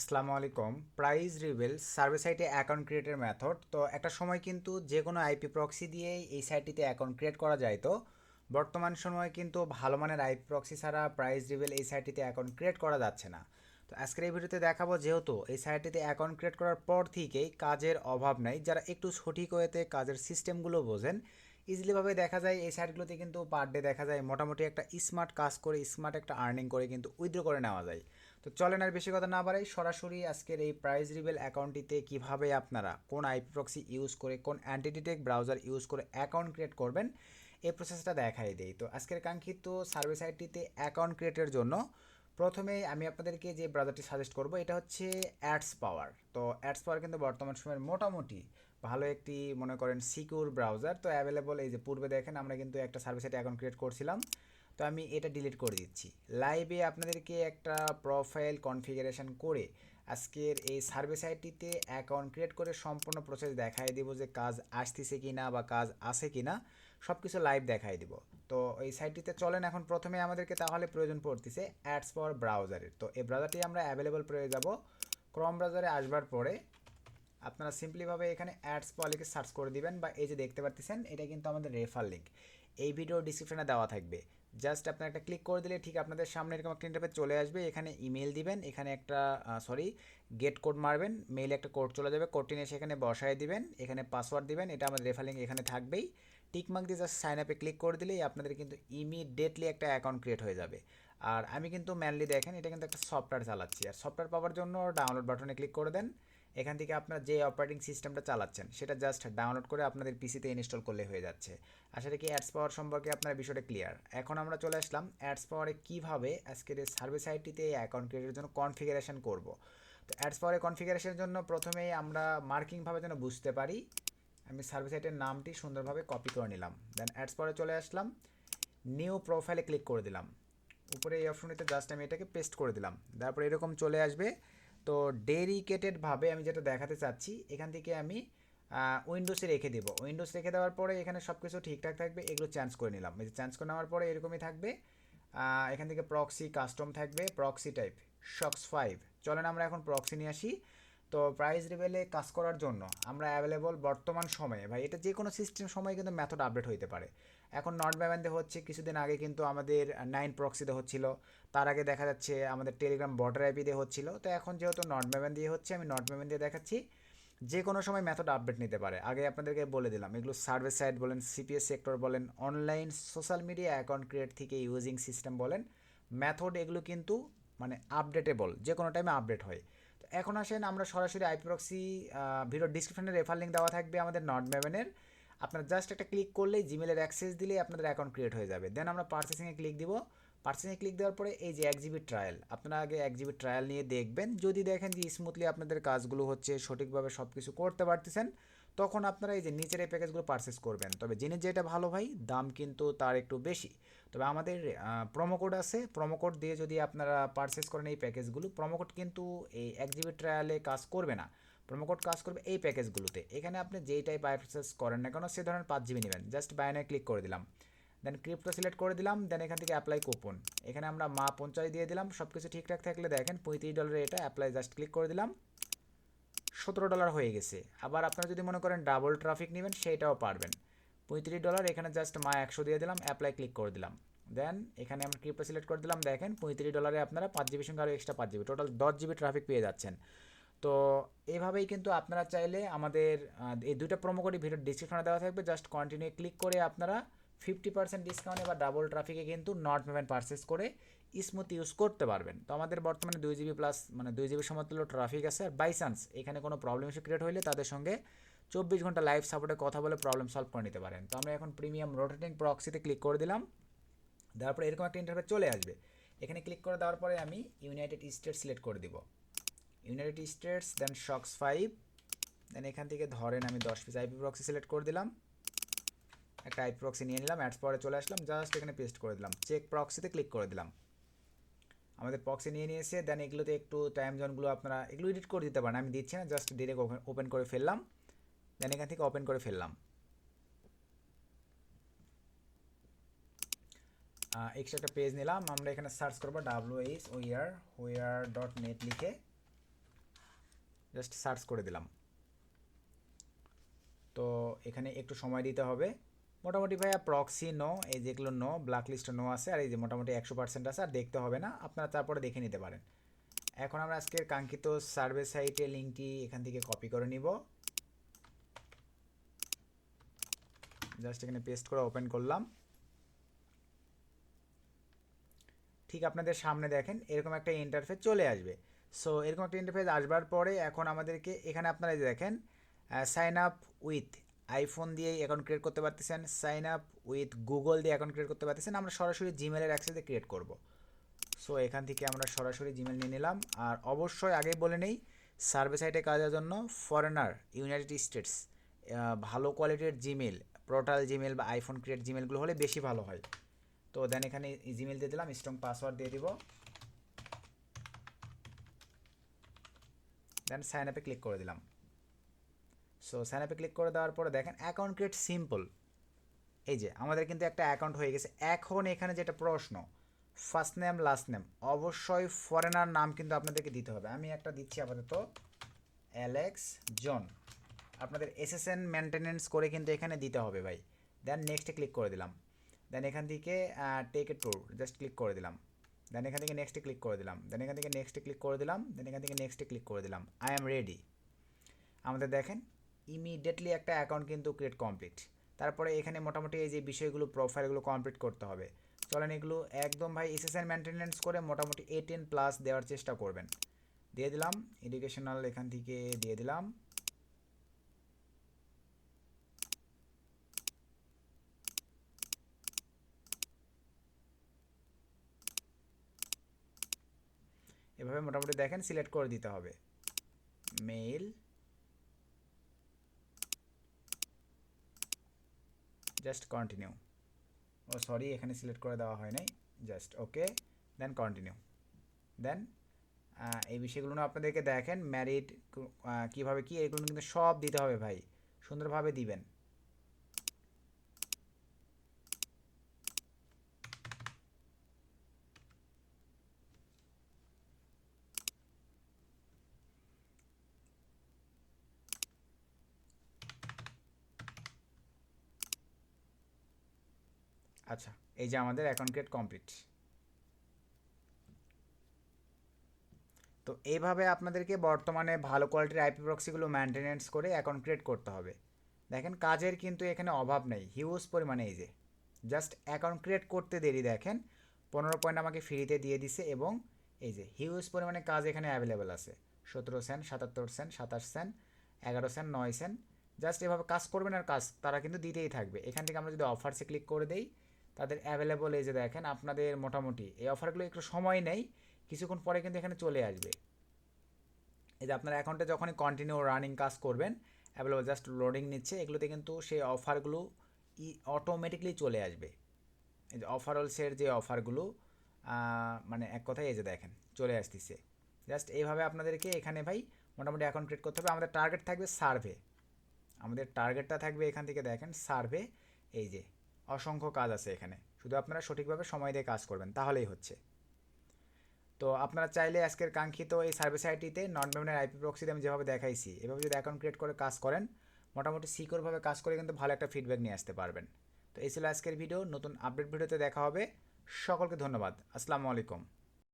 আসসালামু আলাইকুম। Price reveal survey সাইটে অ্যাকাউন্ট ক্রিয়েটের মেথড। তো একটা সময় কিন্তু যে কোনো আইপি প্রক্সি দিয়েই এই সাইটটিতে অ্যাকাউন্ট ক্রিয়েট করা যায়। তো বর্তমান সময়ে কিন্তু ভালো মানের আইপি প্রক্সি ছাড়া প্রাইস রিভেল এই সাইটটিতে অ্যাকাউন্ট ক্রিয়েট করা যাচ্ছে না। তো আজকের এই ভিডিওতে দেখাবো, যেহেতু এই সাইটটিতে অ্যাকাউন্ট ক্রিয়েট করার পর থেকেই কাজের অভাব নাই, যারা একটু সঠিক ওয়েতে কাজের সিস্টেমগুলো বোঝেন ইজিলিভাবে দেখা যায় এই সাইটগুলোতে কিন্তু পার ডে দেখা যায় মোটামুটি একটা স্মার্ট কাজ করে স্মার্ট একটা আর্নিং করে কিন্তু উইথড্র করে নেওয়া যায়। তো চলেন আর বেশি কথা না বাড়াই, সরাসরি আজকের এই প্রাইস রিভেল অ্যাকাউন্টটিতে কিভাবে আপনারা কোন আইপি প্রক্সি ইউজ করে কোন অ্যান্টিডিটেক ব্রাউজার ইউজ করে অ্যাকাউন্ট ক্রিয়েট করবেন এই প্রসেসটা দেখাই দেই। তো আজকের কাঙ্ক্ষিত সার্ভে সাইটটিতে অ্যাকাউন্ট ক্রিয়েটের জন্য প্রথমেই আমি আপনাদেরকে যে ব্রাউজারটি সাজেস্ট করব এটা হচ্ছে অ্যাডস পাওয়ার। তো অ্যাডস পাওয়ার কিন্তু বর্তমান সময়ের মোটামুটি ভালো একটি মনে করেন সিকিউর ব্রাউজার। তো অ্যাভেলেবল, এই যে পূর্বে দেখেন আমরা কিন্তু একটা সার্ভে সাইটে অ্যাকাউন্ট ক্রিয়েট করছিলাম। তো আমি এটা ডিলিট করে দিচ্ছি। লাইভে আপনাদেরকে একটা প্রোফাইল কনফিগারেশন করে আজকের এই সার্ভে সাইটটিতে অ্যাকাউন্ট ক্রিয়েট করে সম্পূর্ণ প্রসেস দেখাই দিব, যে কাজ আসতেছে কিনা বা কাজ আছে কিনা সব কিছু লাইভ দেখাই দিব। তো এই সাইটটিতে চলেন, এখন প্রথমে আমাদেরকে তাহলে প্রয়োজন পড়তেছে অ্যাডস ফর ব্রাউজারের। তো এই ব্রাউজারটি আমরা অ্যাভেলেবল পেয়ে যাব। ক্রোম ব্রাউজারে আসবার পরে আপনারা সিম্পলিভাবে এখানে অ্যাডস পাওয়ার লিখে সার্চ করে দিবেন, বা এই যে দেখতে পাচ্ছেন এটা কিন্তু আমাদের রেফার লিঙ্ক এই ভিডিও ডিসক্রিপশনে দেওয়া থাকবে। জাস্ট আপনারা একটা ক্লিক করে দিলে ঠিক আপনাদের সামনে এরকম একটা ইন্টারফেস চলে আসবে। এখানে ইমেল দিবেন, এখানে একটা গেট কোড মারবেন, মেইলে একটা কোড চলে যাবে, কোডটি নিয়ে সেখানে বসায় দিবেন, এখানে পাসওয়ার্ড দিবেন, এটা আমাদের রেফার লিঙ্ক এখানে থাকবেই। টিকমার্ক দিয়ে জাস্ট সাইন আপে ক্লিক করে দিলেই আপনাদের কিন্তু ইমিডিয়েটলি একটা অ্যাকাউন্ট ক্রিয়েট হয়ে যাবে। আর আমি কিন্তু ম্যানলি দেখেন এটা কিন্তু একটা সফটওয়্যার চালাচ্ছি, আর সফটওয়্যার পাওয়ার জন্য ডাউনলোড বাটনে ক্লিক করে দেন। এখান থেকে আপনারা যে অপারেটিং সিস্টেমটা চালাচ্ছেন সেটা জাস্ট ডাউনলোড করে আপনাদের পিসিতে ইনস্টল করলে হয়ে যাচ্ছে। আশা রাখি অ্যাডস পাওয়ার সম্পর্কে আপনার বিষয়টা ক্লিয়ার। এখন আমরা চলে আসলাম অ্যাডস পাওয়ারে কীভাবে আজকের এই সার্ভে সাইটটিতে অ্যাকাউন্ট ক্রিয়েটের জন্য কনফিগারেশন করব। তো অ্যাডস পাওয়ারে কনফিগারেশনের জন্য প্রথমেই আমরা মার্কিংভাবে যেন বুঝতে পারি, আমি সার্ভে সাইটের নামটি সুন্দরভাবে কপি করে নিলাম। দেন অ্যাডস পাওয়ারে চলে আসলাম, নিউ প্রোফাইলে ক্লিক করে দিলাম। উপরে এই অপশনটিতে জাস্ট আমি এটাকে পেস্ট করে দিলাম। তারপর এরকম চলে আসবে। তো ডেডিকেটেডভাবে আমি যেটা দেখাতে চাচ্ছি, এখান থেকে আমি উইন্ডোজে রেখে দেবো। উইন্ডোজ রেখে দেওয়ার পরে এখানে সব কিছু ঠিকঠাক থাকবে, এগুলো চেঞ্জ করে নিলাম। এই যে চেঞ্জ করে নেওয়ার পরে এরকমই থাকবে। এখান থেকে প্রক্সি কাস্টম থাকবে, প্রক্সি টাইপ শক্স 5। চলেন আমরা এখন প্রক্সি নিয়ে আসি। তো প্রাইস লেভেলে কাজ করার জন্য আমরা অ্যাভেলেবল বর্তমান সময়ে, ভাই এটা যে কোনো সিস্টেম সময়ে কিন্তু মেথড আপডেট হইতে পারে। এখন নট ব্যাবানতে হচ্ছে, কিছুদিন আগে কিন্তু আমাদের 9 প্রক্সিতে হচ্ছিল, তার আগে দেখা যাচ্ছে আমাদের টেলিগ্রাম বর্ডার আইপি দিয়ে হচ্ছিল। তো এখন যেহেতু নট ব্যাবান দিয়ে হচ্ছে, আমি নট ব্যাবান দিয়ে দেখাচ্ছি। যে কোনো সময় মেথড আপডেট নিতে পারে। আগে আপনাদেরকে বলে দিলাম, এগুলো সার্ভিস সাইট বলেন, সিপিএস সেক্টর বলেন, online social media account create থেকে ইউজিং সিস্টেম বলেন, মেথড এগুলো কিন্তু মানে আপডেটেবল, যে কোনো টাইমে আপডেট হয়। তো এখন আসেন আমরা সরাসরি আইপি প্রক্সি, ভিডিও ডিসক্রিপশনে রেফার লিঙ্ক দেওয়া থাকবে আমাদের নট ব্যাবানের। আপনার জাস্ট একটা ক্লিক করলেই জিমেলের অ্যাক্সেস দিলেই আপনাদের অ্যাকাউন্ট ক্রিয়েট হয়ে যাবে। দেন আমরা পারচেসিংয়ে ক্লিক দিব। পার্সেন্টে ক্লিক দেওয়ার পরে এই যে 1 জিবি ট্রায়াল, আপনারা আগে 1 জিবি ট্রায়াল নিয়ে দেখবেন। যদি দেখেন যে স্মুথলি আপনাদের কাজগুলো হচ্ছে, সঠিকভাবে সব কিছু করতে পারতেছেন, তখন আপনারা এই যে নিচের এই প্যাকেজগুলো পারচেস করবেন। তবে জিনিস যেটা ভালো ভাই, দাম কিন্তু তার একটু বেশি। তবে আমাদের প্রোমো কোড আছে, প্রোমো কোড দিয়ে যদি আপনারা পারচেস করেন এই প্যাকেজগুলো, প্রোমো কোড কিন্তু এই 1 জিবি ট্রায়ালে কাজ করবে না। প্রোমো কোড কাজ করবে এই প্যাকেজগুলোতে। এখানে আপনি যেই টাইপ পারচেস করেন না কেন, সে ধরনের 5 জিবি নেবেন। জাস্ট বায়নে ক্লিক করে দিলাম, দেন ক্রিপ্টো সিলেক্ট করে দিলাম। দেন এখান থেকে অ্যাপ্লাই কুপন, এখানে আমরা মা 50 দিয়ে দিলাম। সব কিছু ঠিকঠাক থাকলে দেখেন $35 এটা অ্যাপ্লাই, জাস্ট ক্লিক করে দিলাম। $17 হয়ে গেছে। আবার আপনারা যদি মনে করেন ডাবল ট্রাফিক নেবেন সেটাও পারবেন। $35, এখানে জাস্ট মা 100 দিয়ে দিলাম, অ্যাপ্লাই ক্লিক করে দিলাম। দেন এখানে আমরা ক্রিপ্টো সিলেক্ট করে দিলাম। দেখেন $35 আপনারা 5 জিবির সঙ্গে আরও extra 5 GB, total 10 GB traffic পেয়ে যাচ্ছেন। তো এইভাবেই কিন্তু আপনারা চাইলে আমাদের এই দুইটা প্রোমো কোডই ভিডিওর ডিসক্রিপশনে দেওয়া থাকবে, জাস্ট কন্টিনিউ ক্লিক করে আপনারা 50% ডিসকাউন্টে বা ডাবল ট্রাফিকে কিন্তু নট পেমেন্ট পারচেস করে স্মুথ ইউজ করতে পারবেন। তো আমাদের বর্তমানে 2 জিবি প্লাস মানে 2 জিবি সমতুল্য ট্রাফিক আছে। আর বাই চান্স এখানে কোনো প্রবলেম ইস্যু ক্রিয়েট হলে তাদের সঙ্গে 24 ঘন্টা লাইভ সাপোর্টে কথা বলে প্রবলেম সলভ করে নিতে পারেন। তো আমরা এখন প্রিমিয়াম রোটেটিং প্রক্সিতে ক্লিক করে দিলাম। দেওয়ার পরে এরকম একটা ইন্টারফেস চলে আসবে। এখানে ক্লিক করে দেওয়ার পরে আমি ইউনাইটেড স্টেটস সিলেক্ট করে দিব, ইউনাইটেড স্টেটস, দেন শক্স 5। দেন এখান থেকে ধরেন আমি 10 পিস আইপি প্রক্সি সিলেক্ট করে দিলাম, একটা আইপি প্রক্সি নিয়ে নিলাম। অ্যাডস পরে চলে আসলাম, জাস্ট এখানে পেস্ট করে দিলাম, চেক প্রক্সিতে ক্লিক করে দিলাম। আমাদের প্রক্সি নিয়ে নিয়েছে। দেন এগুলোতে একটু টাইম জোনগুলো আপনারা এগুলো এডিট করে দিতে পারেন, আমি দিচ্ছি না, জাস্ট ডিরেক্ট ওপেন করে ফেললাম। দেন এখান থেকে ওপেন করে ফেললাম। এক্সট্রা একটা পেজ নিলাম, আমরা এখানে সার্চ করবো WHOER.net লিখে। জাস্ট সার্চ করে দিলাম। তো এখানে একটু সময় দিতে হবে। মোটামুটি ভাইয়া প্রক্সি নো, এই যেগুলো নো, ব্ল্যাক লিস্টে নো আছে, আর এই যে মোটামুটি 100% আছে, আর দেখতে হবে না, আপনারা তারপরে দেখে নিতে পারেন। এখন আমরা আজকের কাঙ্ক্ষিত সার্ভে সাইটের লিঙ্কটি এখান থেকে কপি করে নিব। জাস্ট এখানে পেস্ট করে ওপেন করলাম। ঠিক আপনাদের সামনে দেখেন এরকম একটা ইন্টারফেস চলে আসবে। সো এরকম একটা ইন্টারফেস আসবার পরে এখন আমাদেরকে এখানে আপনারা দেখেন সাইন আপ উইথ আইফোন দিয়ে অ্যাকাউন্ট ক্রিয়েট করতে পারতেছেন, সাইন আপ উইথ গুগল দিয়ে অ্যাকাউন্ট ক্রিয়েট করতে পারতেছেন। আমরা সরাসরি জিমেলের অ্যাক্সেস দিয়ে ক্রিয়েট করব। সো এখান থেকে আমরা সরাসরি জিমেল নিয়ে নিলাম। আর অবশ্যই আগেই বলে নেই, সার্ভে সাইটে কাজের জন্য ফরেনার, ইউনাইটেড স্টেটস, ভালো কোয়ালিটির জিমেল, পোর্টাল জিমেল বা আইফোন ক্রিয়েট জিমেলগুলো হলে বেশি ভালো হয়। তো দেন এখানে জিমেল দিয়ে দিলাম, স্ট্রং পাসওয়ার্ড দিয়ে দিব, দেন সাইন আপে ক্লিক করে দিলাম। সো সাইন আপে ক্লিক করে দেওয়ার পরে দেখেন অ্যাকাউন্ট ক্রিয়েট সিম্পল। এই যে আমাদের কিন্তু একটা অ্যাকাউন্ট হয়ে গেছে। এখন এখানে যেটা প্রশ্ন, ফার্স্ট নেম লাস্ট নেম অবশ্যই ফরেনার নাম কিন্তু আপনাদেরকে দিতে হবে। আমি একটা দিচ্ছি আপাতত, অ্যালেক্স জন। আপনাদের এসএসএন মেনটেনেন্স করে কিন্তু এখানে দিতে হবে ভাই। দেন নেক্সটে ক্লিক করে দিলাম। দেন এখান থেকে take a tour just click করে দিলাম। দেন এখান থেকে নেক্সটে ক্লিক করে দিলাম। দেন এখান থেকে নেক্সটে ক্লিক করে দিলাম। দেন এখান থেকে নেক্সটে ক্লিক করে দিলাম। I am ready. আমাদের দেখেন ইমিডিয়েটলি একটা অ্যাকাউন্ট কিন্তু ক্রিয়েট কমপ্লিট। তারপরে এখানে মোটামুটি এই যে বিষয়গুলো প্রোফাইলগুলো কমপ্লিট করতে হবে। চলেন এগুলো একদম ভাই এসএসএন মেনটেনেন্স করে মোটামুটি 18+ দেওয়ার চেষ্টা করবেন। দিয়ে দিলাম এডুকেশনাল, এখান থেকে দিয়ে দিলাম। এভাবে মোটামুটি দেখেন সিলেক্ট করে দিতে হবে। Mail, just continue. Oh sorry, এখানে সিলেক্ট করে দেওয়া হয় নাই, জাস্ট ওকে, দেন কন্টিনিউ। দেন এই বিষয়গুলো আপনাদেরকে দেখেন ম্যারিড কীভাবে কি, এগুলো কিন্তু সব দিতে হবে ভাই, সুন্দরভাবে দিবেন। আচ্ছা, এই যে আমাদের অ্যাকাউন্ট ক্রিয়েট কমপ্লিট। তো এইভাবে আপনাদেরকে বর্তমানে ভালো কোয়ালিটির আইপি প্রক্সিগুলো মেনটেনেন্স করে অ্যাকাউন্ট ক্রিয়েট করতে হবে। দেখেন কাজের কিন্তু এখানে অভাব নেই, হিউজ পরিমাণে। এই যে জাস্ট অ্যাকাউন্ট ক্রিয়েট করতে দেরি দেখেন 15 পয়েন্ট আমাকে ফ্রিতে দিয়ে দিছে, এবং এই যে হিউজ পরিমাণে কাজ এখানে অ্যাভেলেবেল আছে। 17 cent, 77 cent, 27 cent, 11 cent, 9 cent. Just এভাবে কাজ করবেন আর কাজ তারা কিন্তু দিতেই থাকবে। এখান থেকে আমরা যদি অফারসে ক্লিক করে দেই, তাদের অ্যাভেলেবল এই যে দেখেন আপনাদের মোটামুটি এই অফারগুলো একটু সময় নেই, কিছুক্ষণ পরে কিন্তু এখানে চলে আসবে। এই যে আপনার অ্যাকাউন্টে যখনই কন্টিনিউ রানিং কাজ করবেন, অ্যাভেলেবল জাস্ট লোডিং নিচ্ছে, এগুলোতে কিন্তু সেই অফারগুলো অটোমেটিকলি চলে আসবে। এই যে অফারলসের যে অফারগুলো, মানে এক কথায় এই যে দেখেন চলে আসতেছে। জাস্ট এইভাবে আপনাদেরকে এখানে ভাই মোটামুটি অ্যাকাউন্ট ক্রিয়েট করতে হবে। আমাদের টার্গেট থাকবে সার্ভে, আমাদের টার্গেটটা থাকবে এখান থেকে দেখেন সার্ভে। এই যে অসংখ্য কাজ আছে এখানে, শুধু আপনারা সঠিকভাবে সময় দিয়ে কাজ করবেন তাহলেই হচ্ছে। তো আপনারা চাইলে আজকের কাঙ্ক্ষিত এই সার্ভিস আইটিতে নন পেমেন্টের আইপি প্রক্সিতে আমি যেভাবে দেখাইছি এভাবে যদি অ্যাকাউন্ট ক্রিয়েট করে কাজ করেন, মোটামুটি সিকিউরভাবে কাজ করে কিন্তু ভালো একটা ফিডব্যাক নিয়ে আসতে পারবেন। তো এই ছিল আজকের ভিডিও। নতুন আপডেট ভিডিওতে দেখা হবে। সকলকে ধন্যবাদ। আসসালামু আলাইকুম।